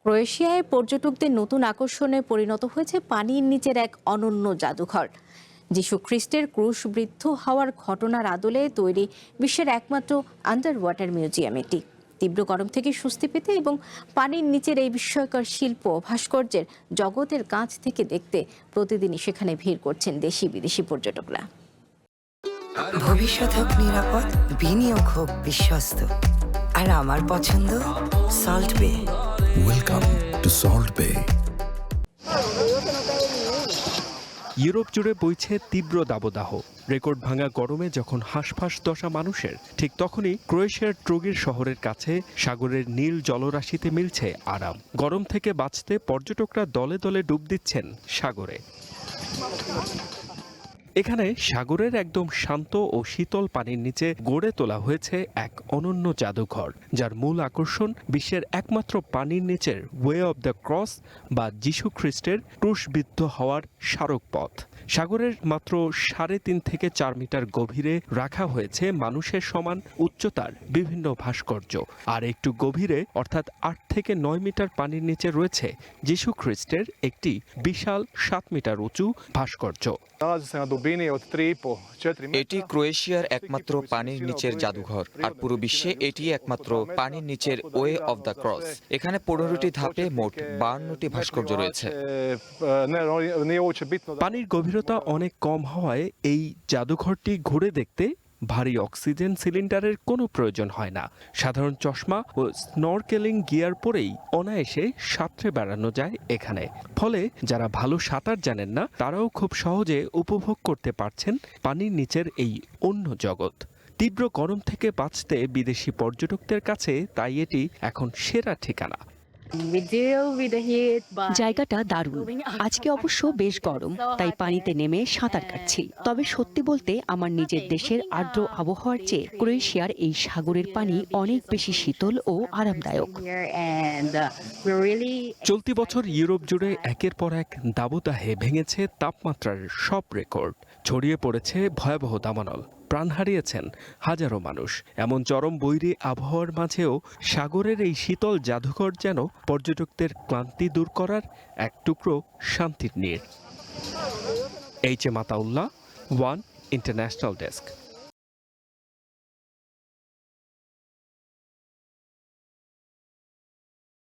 ক্রোয়েশিয়ায় পর্যটকদের নতুন আকর্ষণে পরিণত হয়েছে পানির নিচের এক অনন্য জাদুঘর। যিশু খ্রিস্টের ক্রুশবিদ্ধ হওয়ার ঘটনার আদলে তৈরি বিশ্বের একমাত্র আন্ডার ওয়াটার মিউজিয়াম এটি। তীব্র গরম থেকে স্বস্তি পেতে এবং পানির নিচের এই বিস্ময়কর শিল্প ভাস্কর্যের জগতের কাছ থেকে দেখতে প্রতিদিনই সেখানে ভিড় করছেন দেশি বিদেশি পর্যটকরা। ভবিষ্যৎ হোক নিরাপদ, বিনিয়োগ হোক বিশ্বস্ত, আর আমার পছন্দ সল্ট বে। ওয়েলকাম টু সল্ট বে। ইউরোপ জুড়ে বইছে তীব্র দাবদাহ। রেকর্ড ভাঙা গরমে যখন হাঁসফাঁস দশা মানুষের, ঠিক তখনই ক্রোয়েশিয়ার ট্রোগির শহরের কাছে সাগরের নীল জলরাশিতে মিলছে আরাম। গরম থেকে বাঁচতে পর্যটকরা দলে দলে ডুব দিচ্ছেন সাগরে। এখানে সাগরের একদম শান্ত ও শীতল পানির নিচে গড়ে তোলা হয়েছে এক অনন্য জাদুঘর, যার মূল আকর্ষণ বিশ্বের একমাত্র পানির নিচের ওয়ে অব দ্য ক্রস বা যিশু খ্রিস্টের ক্রুশবিদ্ধ হওয়ার স্মারক পথ। সাগরের মাত্র 3.5 থেকে 4 মিটার গভীরে রাখা হয়েছে মানুষের সমান উচ্চতার বিভিন্ন ভাস্কর্য, আর একটু গভীরে অর্থাৎ 8 থেকে 9 মিটার পানির নিচে রয়েছে যিশু খ্রিস্টের একটি বিশাল 7 মিটার উঁচু ভাস্কর্য। এটি ক্রোয়েশিয়ার একমাত্র পানির নিচের জাদুঘর, আর পুরো বিশ্বে এটি একমাত্র পানির নিচের ওয়ে অব দ্য ক্রস। এখানে 15টি ধাপে মোট 52টি ভাস্কর্য রয়েছে। পানির গভীরতা অনেক কম হওয়ায় এই জাদুঘরটি ঘুরে দেখতে ভারী অক্সিজেন সিলিন্ডারের কোনো প্রয়োজন হয় না। সাধারণ চশমা ও স্নরকেলিং গিয়ার পরেই অনায়াসে সাঁতরে বেড়ানো যায় এখানে। ফলে যারা ভালো সাঁতার জানেন না, তারাও খুব সহজে উপভোগ করতে পারছেন পানির নিচের এই অন্য জগৎ। তীব্র গরম থেকে বাঁচতে বিদেশি পর্যটকদের কাছে তাই এটি এখন সেরা ঠিকানা। জায়গাটা দারুণ। আজকে অবশ্য বেশ গরম, তাই পানিতে নেমে সাঁতার কাটছি। তবে সত্যি বলতে আমার নিজের দেশের আর্দ্র আবহাওয়ার চেয়ে ক্রোয়েশিয়ার এই সাগরের পানি অনেক বেশি শীতল ও আরামদায়ক। চলতি বছর ইউরোপ জুড়ে একের পর এক দাবদাহে ভেঙেছে তাপমাত্রার সব রেকর্ড। ছড়িয়ে পড়েছে ভয়াবহ দাবানল, প্রাণ হারিয়েছেন হাজারো মানুষ। এমন চরম বৈরী আবহাওয়ার মাঝেও সাগরের এই শীতল জাদুঘর যেন পর্যটকদের ক্লান্তি দূর করার এক টুকরো শান্তির নীড়। H M Ataullah, one international desk.